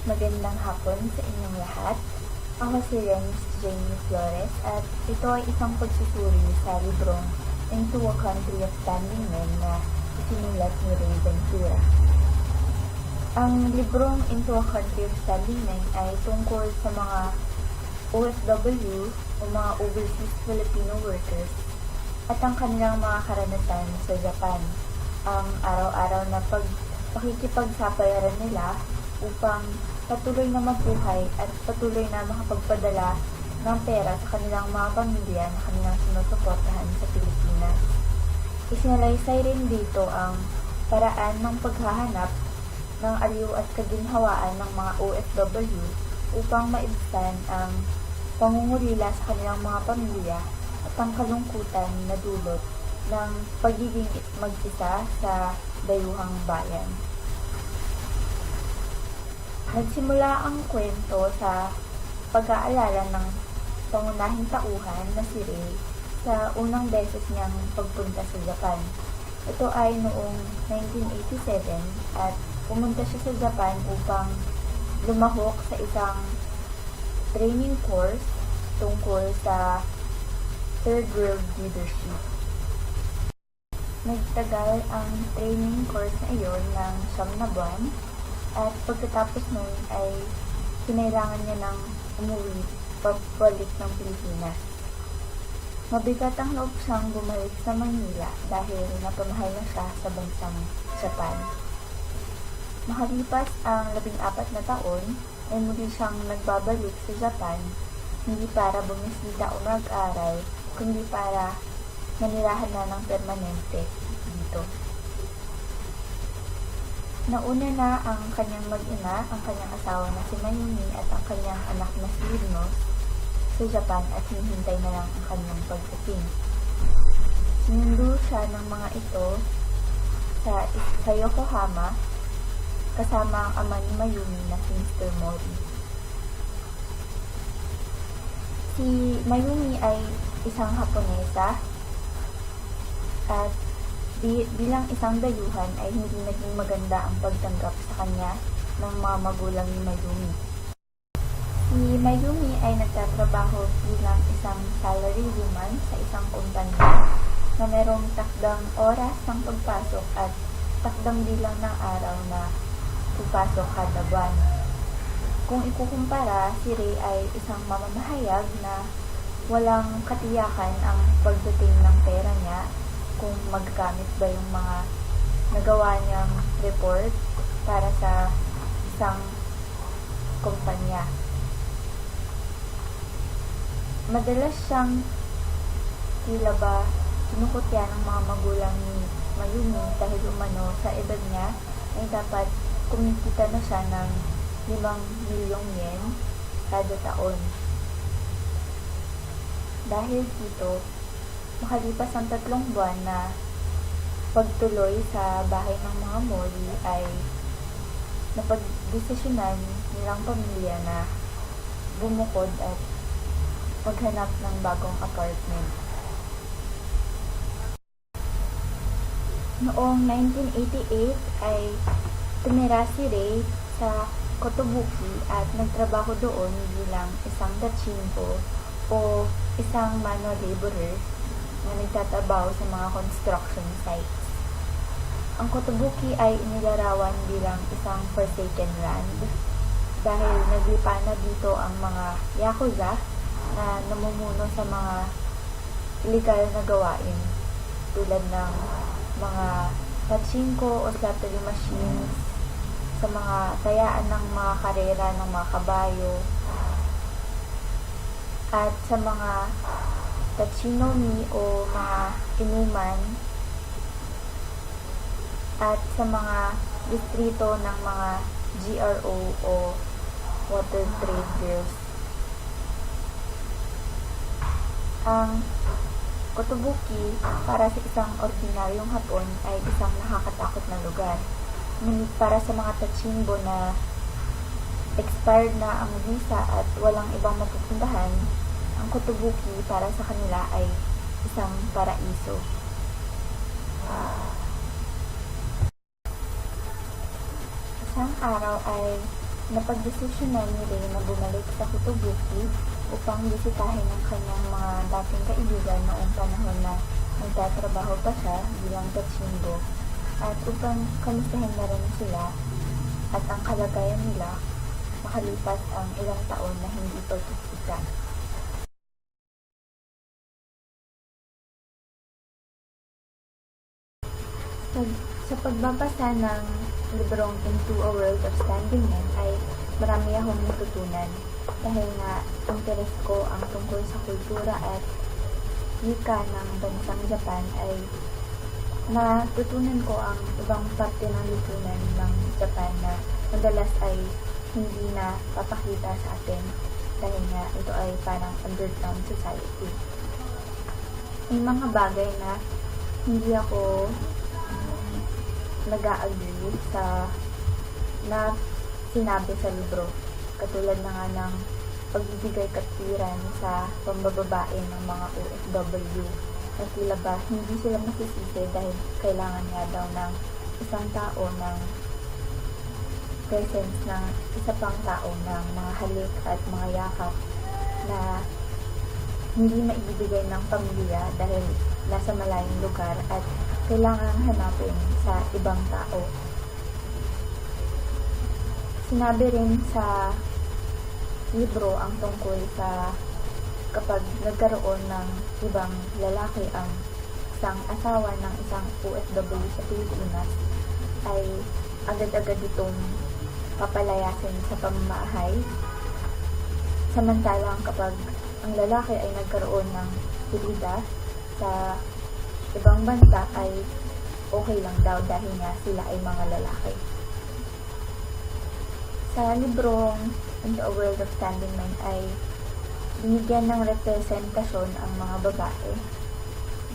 Magandang hapon sa inyong lahat. Ako si Renz Jamie Flores at ito ay isang pagsusuri sa librong Into a Country of Standing Men na isinulat ni Ray Ventura. Ang librong Into a Country of Standing Men ay tungkol sa mga OFW o mga Overseas Filipino Workers at ang kanilang mga karanasan sa Japan. Ang araw-araw na pakikipagsapalaran nila upang patuloy na mabuhay at patuloy na makapagpadala ng pera sa kanilang mga pamilya na kanilang sinusuportahan sa Pilipinas. Isinalaysay rin dito ang paraan ng paghahanap ng aliw at kaginhawaan ng mga OFW upang maibsan ang pangungulila sa kanilang mga pamilya at ang kalungkutan na dulot ng pagiging mag-isa sa dayuhang bayan. Nagsimula ang kwento sa pag-aalala ng pangunahing tauhan na si Ray sa unang beses niyang pagpunta sa Japan. Ito ay noong 1987 at pumunta siya sa Japan upang lumahok sa isang training course tungkol sa Third World Leadership. Nagtagal ang training course na iyon ng 9 na buwan at pagkatapos nun ay kinailangan niya ng umuwi pabalik ng Pilipinas. Mabigat ang loob siyang bumalik sa Manila dahil napamahal na siya sa bansang Japan. Makalipas ang 14 na taon ay muli siyang nagbabalik sa Japan, hindi para bumisita o mag-aral, kundi para manirahan na ng permanente dito. Nauna na ang kanyang mag-ina, ang kanyang asawa na si Mayumi at ang kanyang anak na si Yunos sa Japan at hinihintay na lang ang kanyang pagdating. Sinundo siya ng mga ito sa Yokohama kasama ang ama ni Mayumi na si Mr. Mori. Si Mayumi ay isang Haponesa at bilang isang dayuhan ay hindi naging maganda ang pagtanggap sa kanya ng mga magulang ni Mayumi. Si Mayumi ay nagtatrabaho bilang isang salary woman sa isang kumpanya na merong takdang oras ng pagpasok at takdang bilang ng araw na pupasok kada buwan. Kung ikukumpara, si Ray ay isang mamamahayag na walang katiyakan ang pagdating ng pera niya kung magagamit ba yung mga nagawa niyang report para sa isang kumpanya. Madalas siyang tila ba kinukutya ng mga magulang ni Mayumi dahil umano sa edad niya ay dapat kumikita na siya ng 5 milyong yen kada taon. Dahil dito, makalipas ang 3 buwan na pagtuloy sa bahay ng mga Mori ay napagdesisyonan nilang pamilya na bumukod at maghanap ng bagong apartment. Noong 1988 ay tumira si Ray sa Kotobuki at nagtrabaho doon bilang isang dachinko o isang manual laborer na nagtatrabaho sa mga construction sites. Ang Kotobuki ay inilarawan bilang isang forsaken land dahil naglipa na dito ang mga yakuza na namumuno sa mga illegal na gawain tulad ng mga pachinko o slottery machines, sa mga tayaan ng mga karera ng mga kabayo, at sa mga tachinomi o mga inuman, at sa mga distrito ng mga GRO o water trade girls. Ang Kotobuki para sa isang ordinaryong Hapon ay isang nakakatakot na lugar. Ngunit para sa mga tachimbo na expired na ang visa at walang ibang mapupuntahan, ang Kotobuki para sa kanila ay isang paraiso. Isang araw ay Napagdesisyonan ni Ray na bumalik sa Kotobuki upang bisitahin ang kanyang mga dating kaibigan noong panahon na nagtatrabaho pa siya bilang Tachingo at upang kamustahin na rin sila at ang kalagayan nila makalipas ang ilang taon na hindi pagkikita. Sa pagbabasa ng librong Into a World of Standing Men ay marami akong natutunan dahil nga interes ko ang tungkol sa kultura at wika ng bansang Japan ay natutunan ko ang ibang parte ng lipunan ng Japan na madalas ay hindi na papakita sa atin dahil nga ito ay parang underground society. May mga bagay na hindi ako nag-a-agree sa na sinabi sa libro. Katulad na nga ng pagbibigay katwiran sa pambababae ng mga OFW na tila ba hindi sila masisisi dahil kailangan nga daw ng isang tao ng presence ng isa pang tao ng mga halik at mga yakap na hindi maibibigay ng pamilya dahil nasa malayong lugar at kailangan hanapin sa ibang tao. Sinabi rin sa libro ang tungkol sa kapag nagkaroon ng ibang lalaki ang isang asawa ng isang OFW sa Pilipinas ay agad-agad itong papalayasin sa pamamahay. Samantalang kapag ang lalaki ay nagkaroon ng hirida sa ibang bansa ay okay lang daw dahil nga sila ay mga lalaki. Sa librong Into a World of Standing Men ay binigyan ng representasyon ang mga babae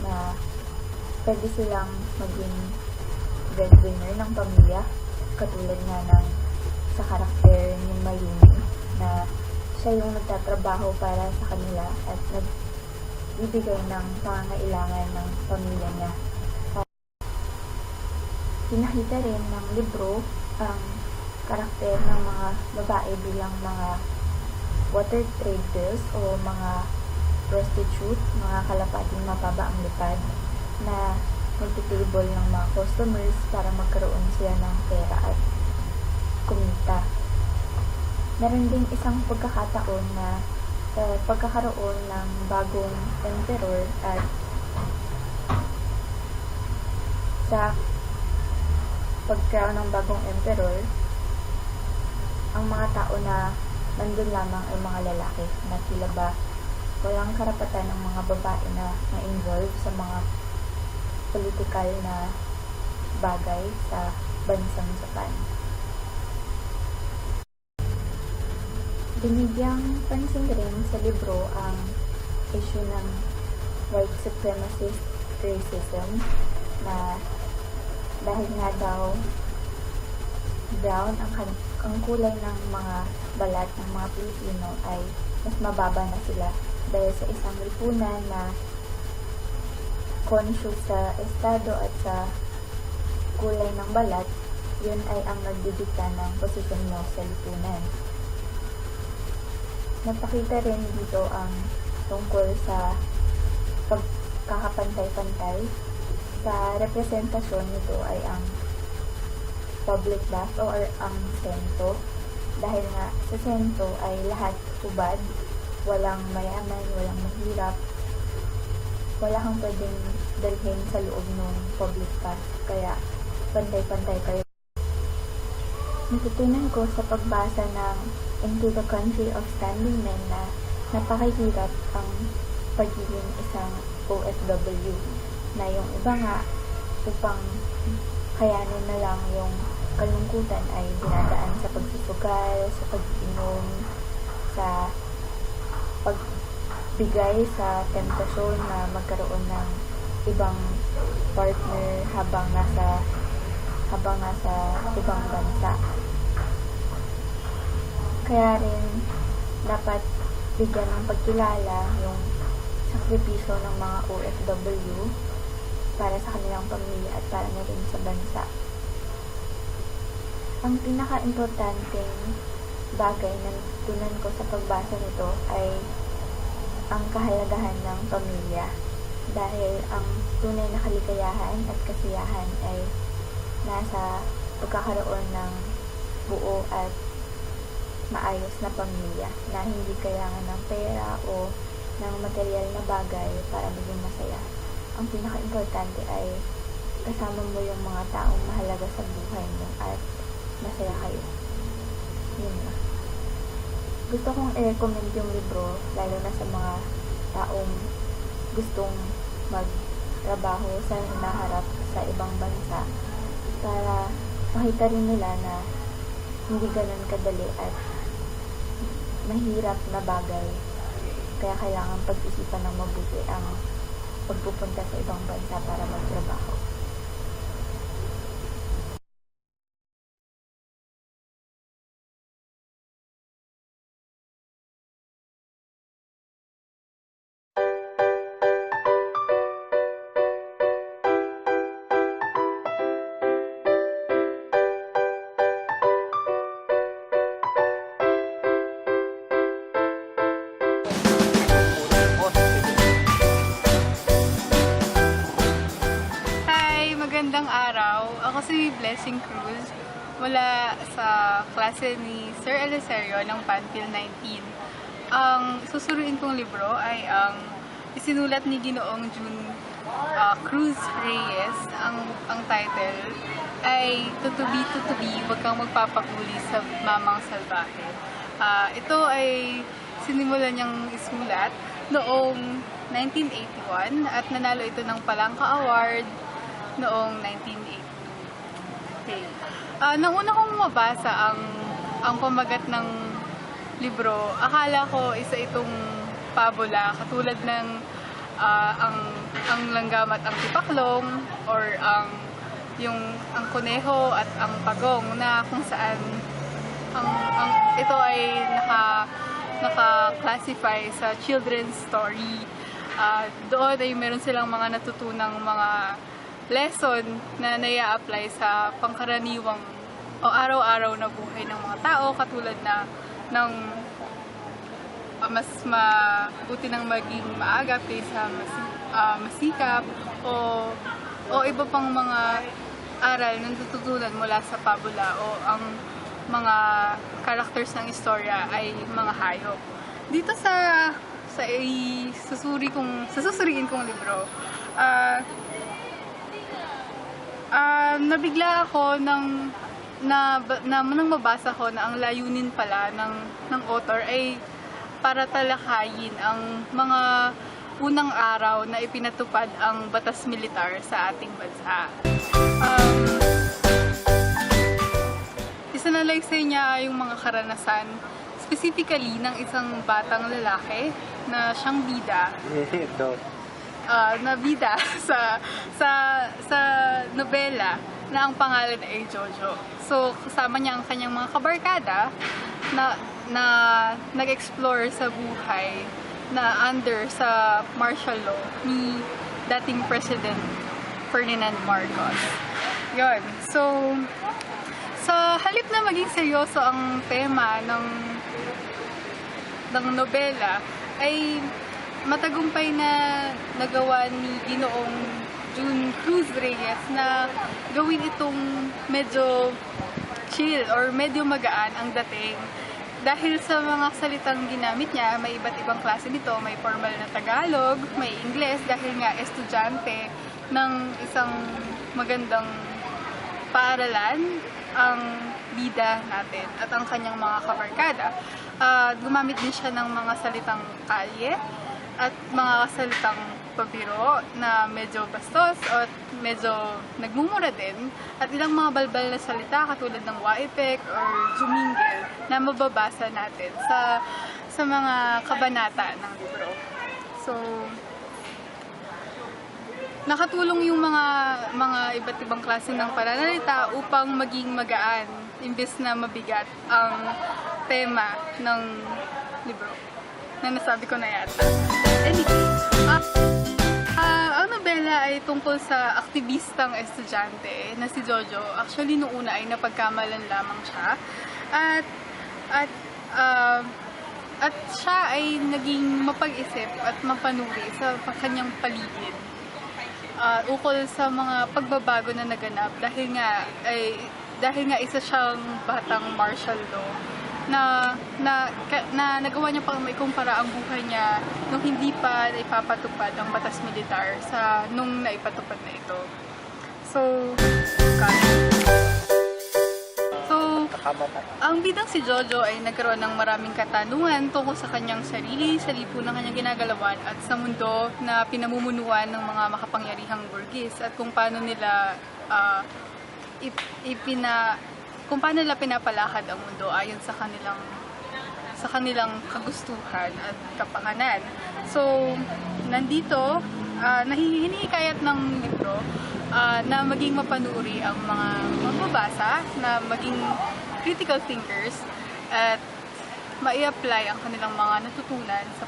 na pwede silang maging breadwinner ng pamilya katulad nga ng sa karakter ni Mayumi na siya yung nagtatrabaho para sa kanila at nagbibigay ng pangangailangan ng pamilya niya. Pinakita rin ng libro ang karakter ng mga babae bilang mga water trade girls o mga prostitute, mga kalapating mapaba ang lipad na nagtitable ng mga customers para magkaroon sila ng pera at kumita. Meron din isang pagkakataon na pagkakaroon ng bagong emperor at sa pagkaroon ng bagong emperor, ang mga tao na nandun lamang ay mga lalaki na tila ba walang karapatan ng mga babae na ma-involve sa mga political na bagay sa bansang Japan. Binigyang pansin rin sa libro ang issue ng white supremacist racism na dahil nga daw brown ang kulay ng mga balat ng mga Pilipino ay mas mababa na sila dahil sa isang lipunan na conscious sa estado at sa kulay ng balat, yun ay ang nagdidikta ng posisyon mo sa lipunan. Napakita rin dito ang tungkol sa pagkakapantay-pantay. Sa representasyon nito ay ang public bath or ang sento. Dahil nga sa sento ay lahat hubad, walang mayaman, walang mahirap, wala kang pwedeng dalhin sa loob ng public bath. Kaya pantay-pantay kayo. Natutunan ko sa pagbasa ng Into the Country of Standing Men na napakahirap ang pagiging isang OFW na yung iba nga upang kayanin na lang yung kalungkutan ay dinadaan sa pagsusugal, sa pag-inom, sa pagbigay sa temptasyon na magkaroon ng ibang partner habang nasa ibang bansa. Kaya rin dapat bigyan ng pagkilala yung sakripisyo ng mga OFW para sa kanilang pamilya at para na rin sa bansa. Ang pinaka-importanteng bagay na natutunan ko sa pagbasa nito ay ang kahalagahan ng pamilya. Dahil ang tunay na kaligayahan at kasiyahan ay nasa pagkakaroon ng buo at maayos na pamilya na hindi kailangan ng pera o ng material na bagay para maging masaya. Ang pinaka-importante ay kasama mo yung mga taong mahalaga sa buhay mo at masaya kayo. Yun na. Gusto kong i-recommend yung libro lalo na sa mga taong gustong magtrabaho sa hinaharap sa ibang bansa para makita rin nila na hindi ganun kadali at mahirap na bagay. Kaya kailangan pag-isipan ng mabuti ang pagpupunta sa ibang bansa para magtrabaho. Magandang araw. Ako si Blessing Cruz mula sa klase ni Sir Eliserio ng Pantil 19. Ang susuruin kong libro ay ang isinulat ni Ginoong June Cruz Reyes. Ang title ay Tutubi, Wag Kang Magpapahuli sa Mamang Salbahe. Ito ay sinimulan niyang isulat noong 1981 at nanalo ito ng Palangka Award noong 1982. Okay. Nang una kong mabasa ang pamagat ng libro, akala ko isa itong pabula katulad ng ang langgam at ang tipaklong or ang kuneho at ang pagong na kung saan ito ay naka-classify sa children's story. Doon ay meron silang mga natutunang mga lesson na nai-apply sa pangkaraniwang o araw-araw na buhay ng mga tao, katulad na ng mas mabuti ng maging maagap kaysa masikap o iba pang mga aral na natutunan mula sa pabula o ang mga characters ng istorya ay mga hayop. Dito sa susuriin kong libro, nabigla ako nang mabasa ko na ang layunin pala ng author ay para talakayin ang mga unang araw na ipinatupad ang batas militar sa ating bansa. Isinalaysay niya yung mga karanasan, specifically ng isang batang lalaki na siyang bida. Na bida sa nobela na ang pangalan ay Jojo. So, kasama niya ang kanyang mga kabarkada na nag-explore sa buhay na under sa martial law ni dating President Ferdinand Marcos. Yun. So, sa halip na maging seryoso ang tema ng nobela, ay matagumpay na nagawa ni Ginoong June Cruz Reyes na gawin itong medyo chill or medyo magaan ang dating. Dahil sa mga salitang ginamit niya, may iba't ibang klase nito. May formal na Tagalog, may Ingles dahil nga estudyante ng isang magandang paaralan ang bida natin at ang kanyang mga kabarkada. Gumamit din siya ng mga salitang kalye at mga salitang pabiro na medyo bastos at medyo nagmumura din, at ilang mga balbal na salita katulad ng waipek or jumingel na mababasa natin sa mga kabanata ng libro. So, nakatulong yung mga iba't ibang klase ng pananalita upang maging magaan imbes na mabigat ang tema ng libro na nasabi ko na yata. Anyway, ang nobela ay tungkol sa aktivistang estudyante na si Jojo. Actually, noong una ay napagkamalan lamang siya. At Ah, at siya ay naging mapag-isip at mapanuri sa kanyang paligid. Ukol sa mga pagbabago na naganap dahil nga isa siyang batang martial law na nagawa niya pang maikumpara ang buhay niya nung hindi pa naipapatupad ang batas militar sa nung naipatupad na ito. So, ang bidang si Jojo ay nagkaroon ng maraming katanungan tungkol sa kanyang sarili, sa lipunan ng kanyang ginagalawan at sa mundo na pinamumunuan ng mga makapangyarihang burgis at kung paano nila kung paano nila pinapalakad ang mundo ayon sa kanilang kagustuhan at kapakanan. So, nandito, hinikayat ng libro na maging mapanuri ang mga mababasa, na maging critical thinkers at mai-apply ang kanilang mga natutunan sa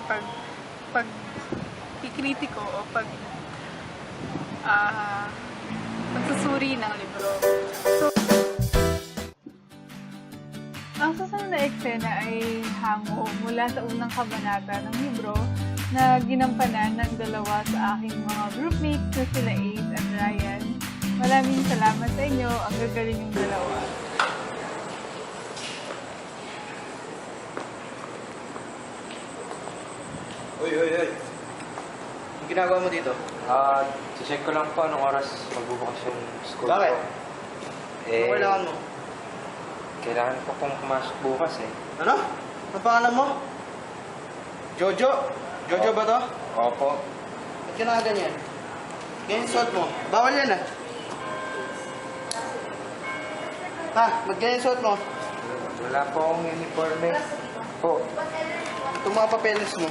pagkikritiko o pagsusuri ng libro. So, ang susunod na eksena ay hango mula sa unang kabanata ng libro na ginampanan ng dalawa sa aking mga groupmates na sila Ace at Ryan. Maraming salamat sa inyo. Ang gagaling yung dalawa. Uy! Ang ginagawa mo dito? Check ko lang po anong oras magbubukas yung school Bakit? ko. Ano kailangan mo? Kailangan ko pong pumasok bukas eh. Ano? Ang pangalan mo? Jojo? Jojo ba to? Opo. Ba't ka nakaganyan? Ganyan suot mo. Bawal yan ah. Ba't ganyan suot mo? Wala po akong uniforme. Po. Itong mga papeles mo.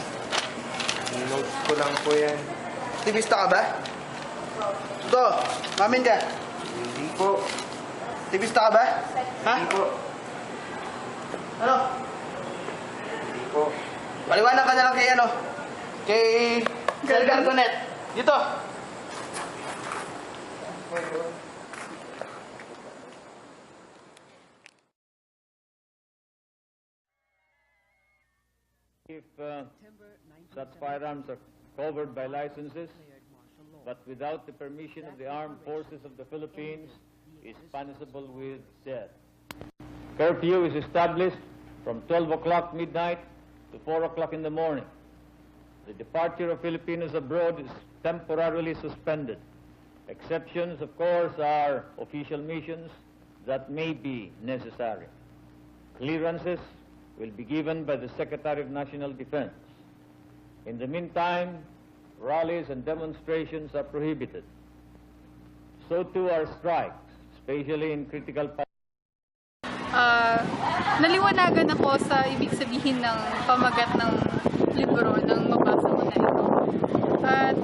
Notes ko lang po yan. Aktivista ka ba? Ito, mamin ka. Hindi po. Aktivista ka ba? Ha? Hindi po. Ano? Hindi po. Paliwanag ka na lang kay ano? Kay Sir Gargonet. Dito. If such firearms are covered by licenses, but without the permission of the armed forces of the Philippines, is punishable with death. Curfew is established from 12 o'clock midnight to 4 o'clock in the morning. The departure of Filipinos abroad is temporarily suspended. Exceptions, of course, are official missions that may be necessary. Clearances will be given by the Secretary of National Defense. In the meantime, rallies and demonstrations are prohibited. So too are strikes, especially in critical Naliwanagan ako sa ibig sabihin ng pamagat ng libro nang mabasa ko na ito. At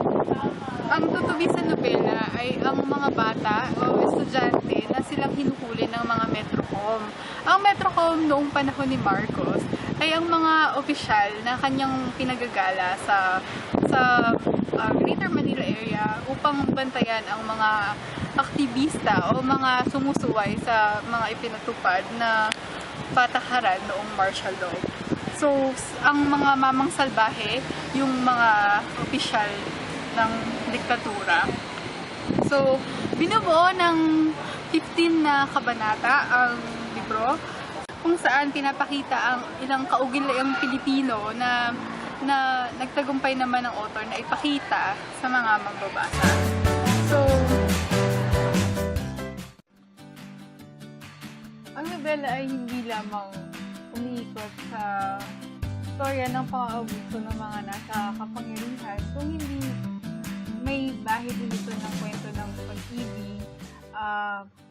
ang tutubi sa nobela ay ang mga bata o estudyante na silang hinuhuli ng mga Metrocom. Ang Metrocom noong panahon ni Marcos ay ang mga opisyal na kanyang pinagagala sa Greater Manila area upang bantayan ang mga aktivista o mga sumusuway sa mga ipinatupad na patakaran noong martial law. So, ang mga mamang salbahe, yung mga opisyal ng diktatura. So, binubuo ng 15 na kabanata ang libro kung saan pinapakita ang ilang kaugilayang Pilipino na nagtagumpay naman ng author na ipakita sa mga magbabasa. So, ang nobela ay hindi lamang umiikot sa istorya ng pang-aabuso ng mga nasa kapangyarihan, kung hindi may bahid din ito ng kwento ng pag-ibig,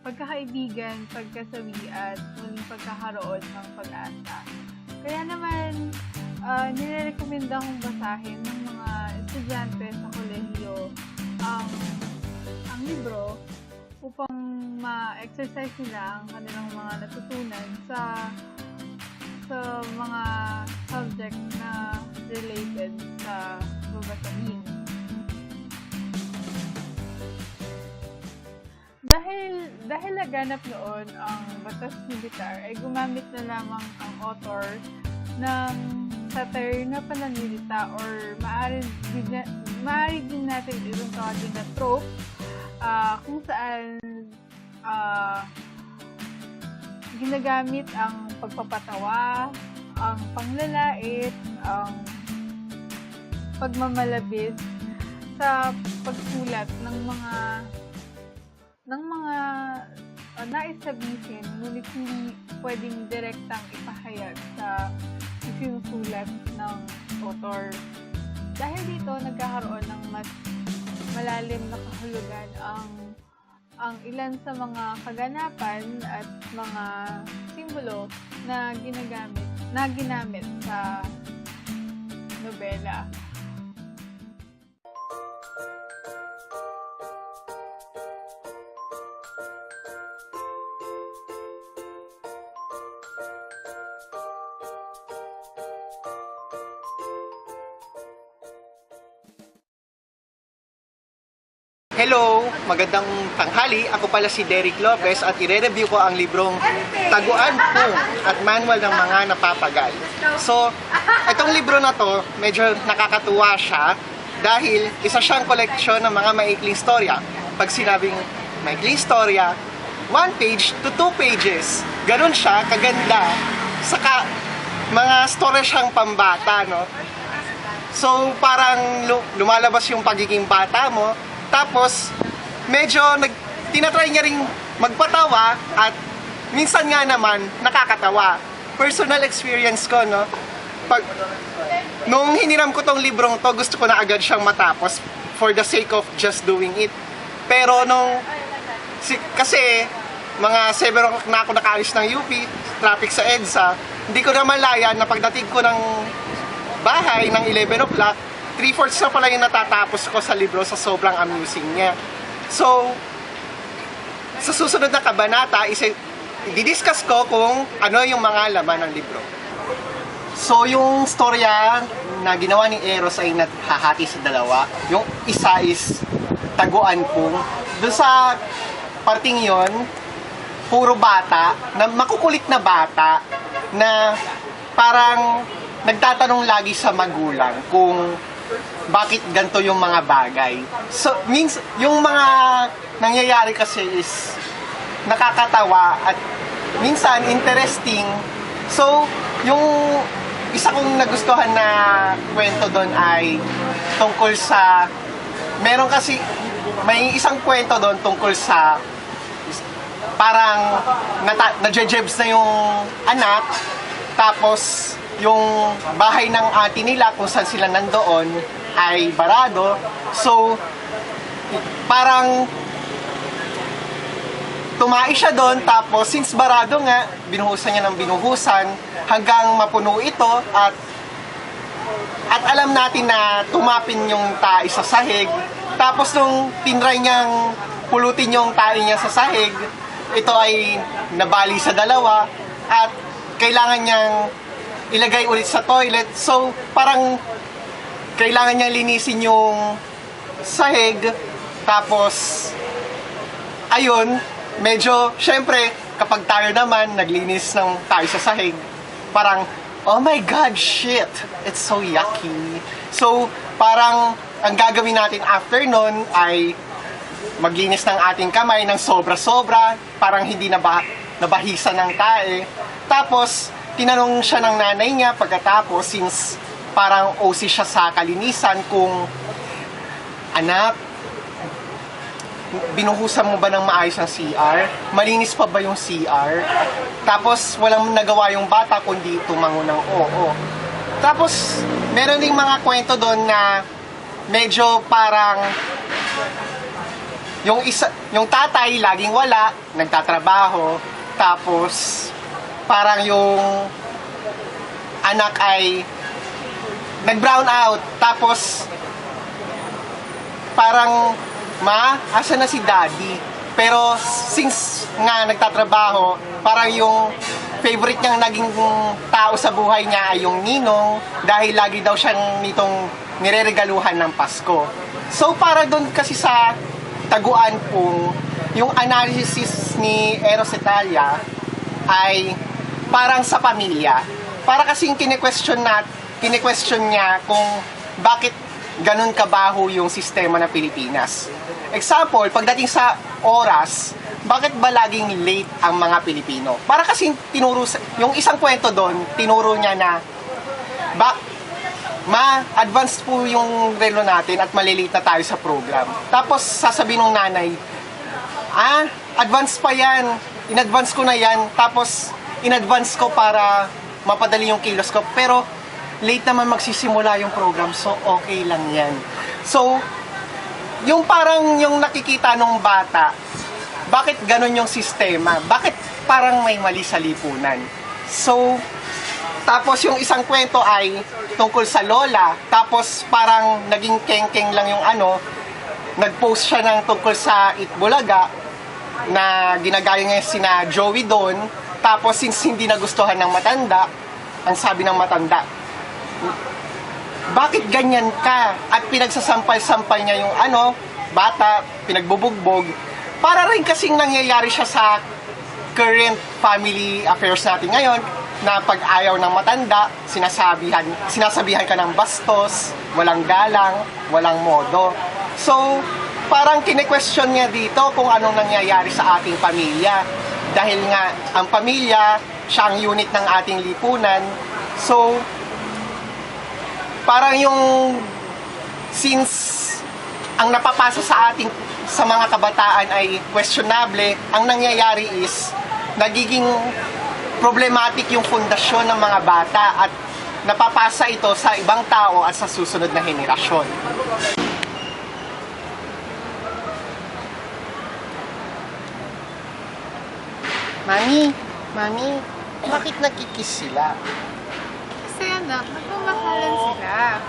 pagkakaibigan, pagkasawi at muling pagkakaroon ng pag-asa. Kaya naman, nirekomenda kong basahin ng mga estudyante sa kolehiyo ang libro upang ma-exercise nila ang kanilang mga natutunan sa mga subject na related sa babasahin. Dahil laganap noon ang batas militar, ay gumamit na lamang ang author ng satire na pananalita or maaari din natin itong tawagin na trope kung saan ginagamit ang pagpapatawa, ang panglalait, ang pagmamalabis sa pagsulat ng mga nais sabihin, ngunit hindi pwedeng direktang ipahayag sa isinusulat ng author. Dahil dito, nagkakaroon ng mas malalim na kahulugan ang ilan sa mga kaganapan at mga simbolo na ginamit sa nobela. Hello! Magandang tanghali. Ako pala si Derek Lopez at ire-review ko ang librong Taguan Pung at Manual ng Mga Napapagal. So, itong libro na to, medyo nakakatuwa siya dahil isa siyang koleksyon ng mga maikling storya. Pag sinabing maikling storya, 1 page to 2 pages. Ganon siya, kaganda. Saka, mga storya siyang pambata, no? So, parang lumalabas yung pagiging bata mo. Tapos, medyo tinatry niya rin magpatawa at minsan nga naman nakakatawa. Personal experience ko, no? Nung hiniram ko tong librong to, gusto ko na agad siyang matapos for the sake of just doing it. Pero kasi mga 7 o'clock na ako nakaalis ng UP, traffic sa EDSA, hindi ko na malayan na pagdating ko ng bahay ng 11 o'clock, 3/4 na pala yung natatapos ko sa libro sa sobrang amusing niya. So, sa susunod na kabanata, i-discuss ko kung ano yung mga laman ng libro. So, yung storya na ginawa ni Eros ay nahahati sa dalawa. Yung isa is Taguan Pung. Doon sa parting yon, puro bata, na makukulit na bata, na parang nagtatanong lagi sa magulang kung bakit ganito yung mga bagay. So, yung mga nangyayari kasi is nakakatawa at minsan interesting. So, yung isa kong nagustuhan na kwento doon ay tungkol sa may isang kwento doon tungkol sa parang nadjejebs na yung anak, tapos yung bahay ng ate nila kung saan sila nandoon ay barado. So, parang tumai siya doon, tapos since barado nga, binuhusan niya ng binuhusan hanggang mapuno ito at alam natin na tumapin yung tae sa sahig. Tapos nung tinry niyang pulutin yung tae niya sa sahig, ito ay nabali sa dalawa at kailangan niyang ilagay ulit sa toilet. So, parang kailangan niya linisin yung sahig. Tapos, ayun, medyo, syempre, kapag tayo naman, naglinis ng tayo sa sahig, parang, oh my God, shit! It's so yucky. So, parang, ang gagawin natin after nun ay maglinis ng ating kamay ng sobra-sobra, parang hindi nabahisa ng tae. Tapos, tinanong siya ng nanay niya pagkatapos, since parang OC siya sa kalinisan, kung, anak, binuhusan mo ba ng maayos ang CR? Malinis pa ba yung CR? Tapos, walang nagawa yung bata kundi tumango ng oo. Tapos, meron ding mga kwento doon na medyo parang yung tatay laging wala, nagtatrabaho, tapos parang yung anak ay nag-brown out, tapos parang, ma, asa na si daddy? Pero since nga nagtatrabaho, parang yung favorite niyang naging tao sa buhay niya ay yung ninong, dahil lagi daw siyang nitong nireregaluhan ng Pasko. So para doon kasi sa Taguan Pung, yung analysis ni Eros Italia ay parang sa pamilya. para kasing kine-question niya kung bakit ganun kabaho yung sistema ng Pilipinas. Example, pagdating sa oras, bakit ba laging late ang mga Pilipino? Para kasing yung isang kwento doon, tinuro niya na ma-advanced po yung relo natin at malilate na tayo sa program. Tapos sasabihin ng nanay, advance pa yan, in-advance ko na yan, tapos in-advance ko para mapadali yung kilos ko, pero late naman magsisimula yung program, so okay lang yan. So, yung parang yung nakikita ng bata, bakit ganun yung sistema? Bakit parang may mali sa lipunan? So, tapos yung isang kwento ay tungkol sa lola, tapos parang naging keng-keng lang yung nag-post siya ng tungkol sa Itbulaga, na ginagaya niya sina Joey doon, tapos since hindi nagustuhan ng matanda, ang sabi ng matanda, bakit ganyan ka? At pinagsasampal-sampal niya yung bata, pinagbubugbog. Para rin kasing nangyayari siya sa current family affairs natin ngayon, na pag ayaw ng matanda, sinasabihan ka ng bastos, walang galang, walang modo. So, parang kine-question niya dito kung anong nangyayari sa ating pamilya. Dahil nga, ang pamilya, siya ang unit ng ating lipunan. So, parang yung since ang napapasa sa mga kabataan ay questionable, ang nangyayari is nagiging problematic yung pundasyon ng mga bata at napapasa ito sa ibang tao at sa susunod na henerasyon. Mami, bakit nagkikiss sila? Kasi anak, nagmamahalan sila.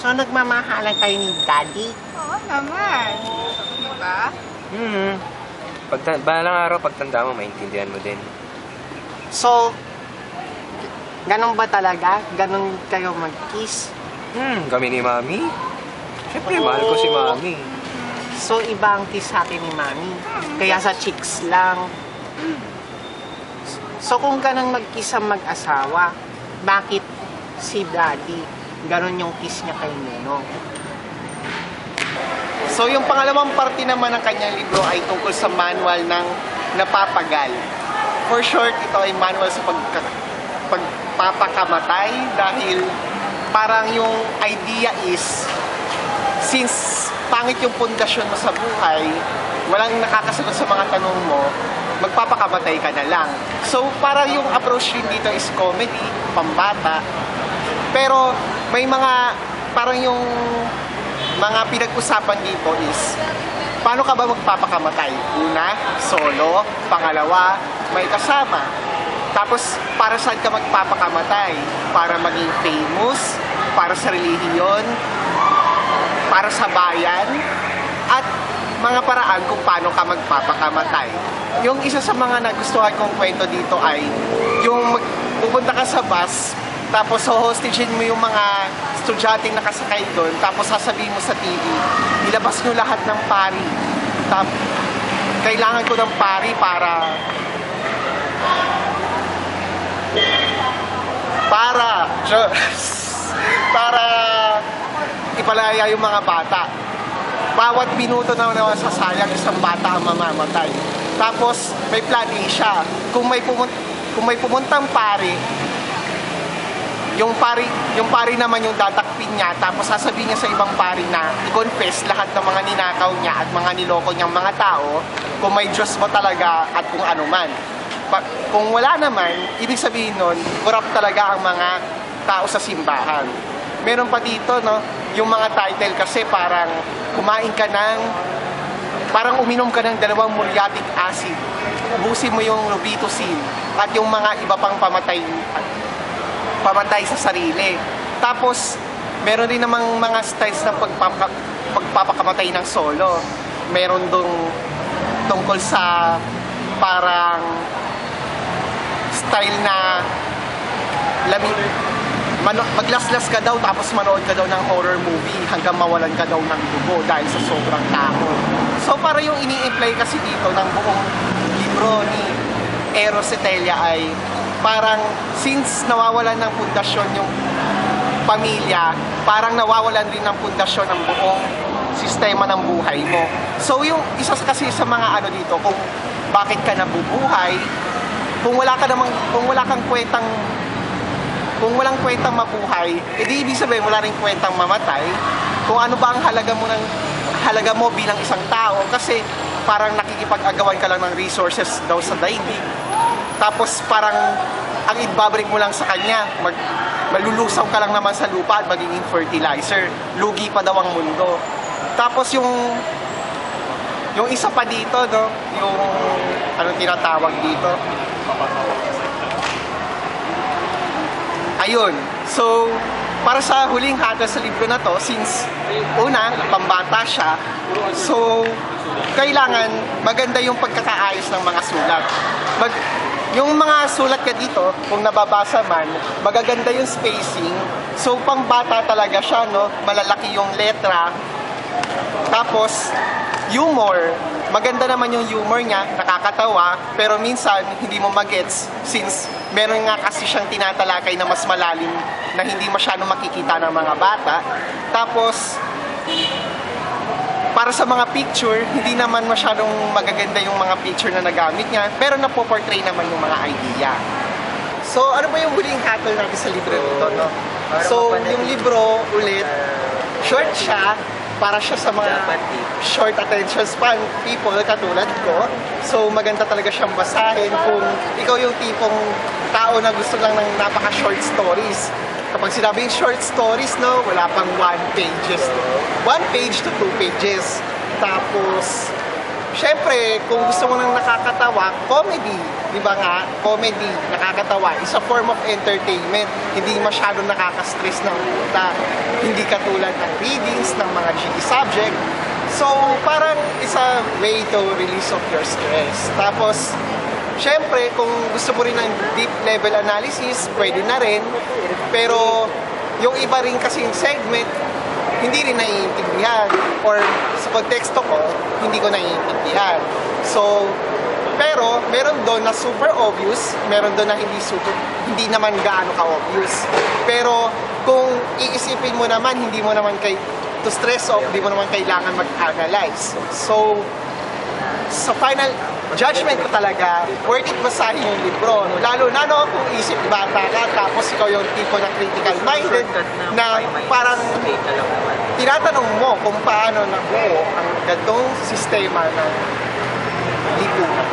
So, nagmamahalan kayo ni Daddy? Oo naman. Diba? Balang araw, pagtanda mo, maintindihan mo din. So, ganun ba talaga? Ganun kayo mag-kiss? Kami ni Mami. Siyempre, mahal ko si Mami. So, iba ang kiss sa akin ni Mami. Kaya sa chicks lang. So, kung ganun mag-kiss ang mag-asawa, bakit si Daddy, ganun yung kiss niya kay Ninong? So, yung pangalawang parte naman ng kanyang libro ay tungkol sa manual ng napapagal. For short, ito ay manual sa pagpapakamatay dahil parang yung idea is, since pangit yung pundasyon mo sa buhay, walang nakakasagot sa mga tanong mo, magpapakamatay ka na lang. So, parang yung approach rin dito is comedy, pambata. Pero, may parang yung mga pinag-usapan dito is, paano ka ba magpapakamatay? Una, solo. Pangalawa, may kasama. Tapos, para saan ka magpapakamatay? Para maging famous? Para sa relihiyon? Para sa bayan? At mga paraan kung paano ka magpapakamatay. Yung isa sa mga nagustuhan kong kwento dito ay yung pupunta ka sa bus, tapos hostagein mo yung mga estudyanteng nakasakay doon, tapos sasabihin mo sa TV, ilabas nyo lahat ng pari. Kailangan ko ng pari para ipalaya yung mga bata. Bawat minuto na nasasayang, isang bata ang mamamatay. Tapos may plan A siya. Kung may pumuntang pari, yung pari naman yung tatakpin niya, tapos sasabihin niya sa ibang pari na i-confess lahat ng mga ninakaw niya at mga niloko niyang mga tao, kung may Diyos mo talaga at kung ano man. Kung wala naman, ibig sabihin nun, corrupt talaga ang mga tao sa simbahan. Meron pa dito, no, yung mga title kasi parang parang uminom ka ng 2 muriatic acid, ubusin mo yung Robitussin at yung mga iba pang pamatay sa sarili. Tapos, meron din namang mga styles ng pagpapakamatay ng solo. Meron tungkol sa parang style na maglaslas ka daw tapos manood ka daw ng horror movie hanggang mawalan ka daw ng dugo dahil sa sobrang takot. So para yung ini-imply kasi dito ng buong libro ni Eros Cetelia ay parang since nawawalan ng pundasyon yung pamilya, parang nawawalan rin ng pundasyon ng buong sistema ng buhay mo. So yung isa kasi sa mga ano dito, kung bakit ka nabubuhay, kung wala walang kwentang mabuhay, edi ibig sabihin wala rin kwentang mamatay. Kung ano ba ang halaga mo bilang isang tao, kasi parang nakikipag-agawan ka lang ng resources daw sa daigdig. Tapos parang ang ibabalik mo lang sa kanya, malulusaw ka lang naman sa lupa at magiging fertilizer. Lugi pa daw ang mundo. Tapos yung isa pa dito, no, yung anong tinatawag dito? Ayun. So, para sa huling hatol sa libro na to, since una, pambata siya, so kailangan maganda yung pagkakaayos ng mga sulat. Yung mga sulat ka dito, kung nababasa man, magaganda yung spacing. So, pangbata talaga siya, no? Malalaki yung letra. Tapos, humor. Maganda naman yung humor niya, nakakatawa, pero minsan hindi mo magets since meron nga kasi siyang tinatalakay na mas malalim na hindi masyadong makikita ng mga bata. Tapos, para sa mga picture, hindi naman masyadong magaganda yung mga picture na nagamit niya, pero napoportray naman yung mga idea. So, ano ba yung huling hatol natin sa libro nito, no? So, yung libro ulit, short siya, para siya sa mga short attention span people katulad ko. So, maganda talaga siyang basahin kung ikaw yung tipong tao na gusto lang ng napaka-short stories. Kapag sinabing short stories, no, wala pang 1 pages. 1 page to 2 pages. Tapos, syempre, kung gusto mo ng nakakatawa, comedy. Di ba nga? Comedy, nakakatawa. It's a form of entertainment. Hindi masyadong nakaka-stress ng utak. Hindi katulad ng readings, ng mga GE subject. So, parang it's a way to release of your stress. Tapos, syempre, kung gusto mo rin ng deep level analysis, pwede na rin. Pero, yung iba rin kasing segment, hindi rin naiintindihan. Or, sa konteksto ko, hindi ko naiintindihan. So, pero, meron doon na super obvious, meron doon na hindi naman gaano ka-obvious. Pero, kung iisipin mo naman, hindi mo naman to stress off, hindi mo naman kailangan mag-analyze. So, sa final judgment ko talaga, worth it basahin yung libro. Lalo na no, kung isip bata ka, tapos ikaw yung tipo na critical-minded, na parang tinatanong mo kung paano nabuo ang gantong sistema ng lipunan.